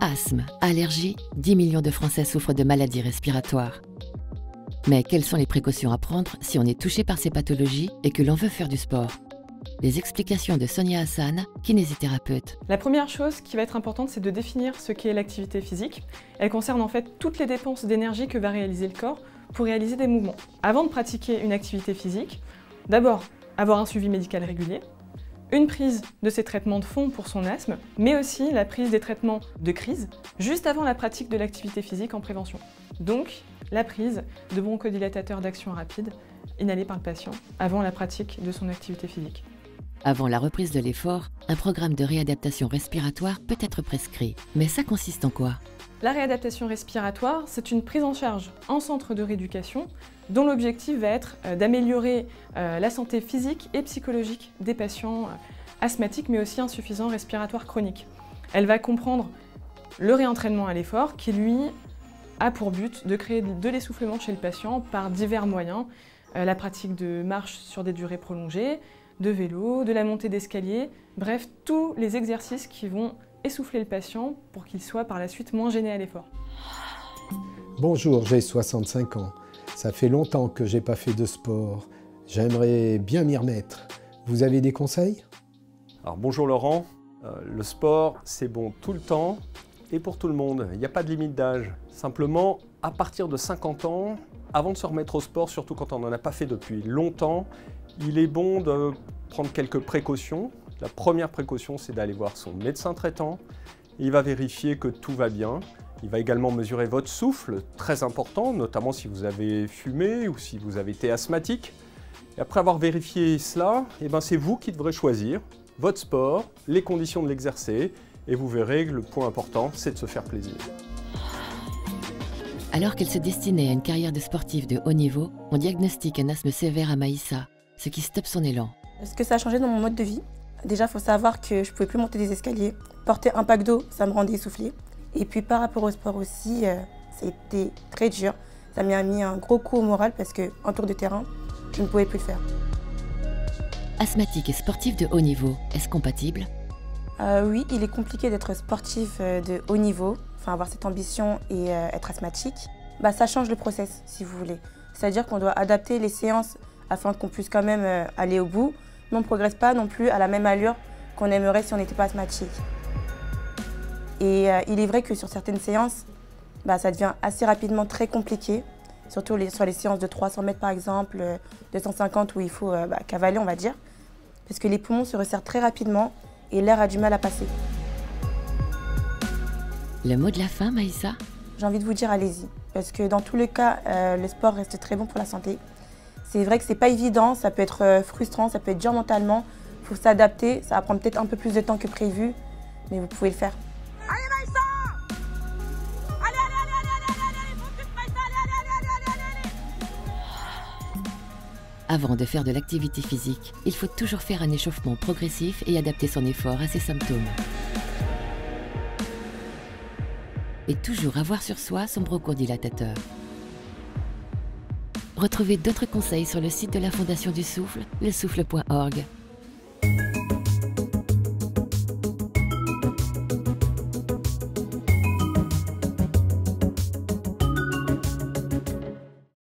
Asthme, allergie, 10 millions de Français souffrent de maladies respiratoires. Mais quelles sont les précautions à prendre si on est touché par ces pathologies et que l'on veut faire du sport? Les explications de Sonia Hassan, kinésithérapeute. La première chose qui va être importante, c'est de définir ce qu'est l'activité physique. Elle concerne en fait toutes les dépenses d'énergie que va réaliser le corps pour réaliser des mouvements. Avant de pratiquer une activité physique, d'abord avoir un suivi médical régulier, une prise de ses traitements de fond pour son asthme, mais aussi la prise des traitements de crise juste avant la pratique de l'activité physique en prévention. Donc, la prise de bronchodilatateurs d'action rapide inhalés par le patient avant la pratique de son activité physique. Avant la reprise de l'effort, un programme de réadaptation respiratoire peut être prescrit. Mais ça consiste en quoi? La réadaptation respiratoire, c'est une prise en charge en centre de rééducation dont l'objectif va être d'améliorer la santé physique et psychologique des patients asthmatiques mais aussi insuffisants respiratoires chroniques. Elle va comprendre le réentraînement à l'effort qui, lui, a pour but de créer de l'essoufflement chez le patient par divers moyens, la pratique de marche sur des durées prolongées, de vélo, de la montée d'escalier, bref, tous les exercices qui vont essouffler le patient pour qu'il soit par la suite moins gêné à l'effort. Bonjour, j'ai 65 ans. Ça fait longtemps que j'ai pas fait de sport. J'aimerais bien m'y remettre. Vous avez des conseils? Alors bonjour Laurent, le sport c'est bon tout le temps et pour tout le monde. Il n'y a pas de limite d'âge. Simplement, à partir de 50 ans, avant de se remettre au sport, surtout quand on n'en a pas fait depuis longtemps, il est bon de prendre quelques précautions. La première précaution, c'est d'aller voir son médecin traitant. Il va vérifier que tout va bien. Il va également mesurer votre souffle, très important, notamment si vous avez fumé ou si vous avez été asthmatique. Et après avoir vérifié cela, c'est vous qui devrez choisir votre sport, les conditions de l'exercer, et vous verrez que le point important, c'est de se faire plaisir. Alors qu'elle se destinait à une carrière de sportive de haut niveau, on diagnostique un asthme sévère à Maïssa, ce qui stoppe son élan. Ce que ça a changé dans mon mode de vie, déjà il faut savoir que je ne pouvais plus monter des escaliers. Porter un pack d'eau, ça me rendait essoufflée. Et puis par rapport au sport aussi, c'était très dur. Ça m'a mis un gros coup au moral parce qu'en tour de terrain, je ne pouvais plus le faire. Asthmatique et sportif de haut niveau, est-ce compatible? Oui, il est compliqué d'être sportif de haut niveau, enfin avoir cette ambition et être asthmatique. Ça change le process si vous voulez. C'est-à-dire qu'on doit adapter les séances afin qu'on puisse quand même aller au bout, mais on ne progresse pas non plus à la même allure qu'on aimerait si on n'était pas asthmatique. Et il est vrai que sur certaines séances, ça devient assez rapidement très compliqué, surtout sur les séances de 300 mètres par exemple, 250 où il faut cavaler on va dire, parce que les poumons se resserrent très rapidement et l'air a du mal à passer. Le mot de la fin, Maïssa? J'ai envie de vous dire allez-y, parce que dans tous les cas, le sport reste très bon pour la santé. C'est vrai que c'est pas évident, ça peut être frustrant, ça peut être dur mentalement, il faut s'adapter, ça va prendre peut-être un peu plus de temps que prévu, mais vous pouvez le faire. Allez Maïssa! Allez, focus Maïssa, allez. Avant de faire de l'activité physique, il faut toujours faire un échauffement progressif et adapter son effort à ses symptômes. Et toujours avoir sur soi son bronchodilatateur. Retrouvez d'autres conseils sur le site de la Fondation du Souffle, lesouffle.org.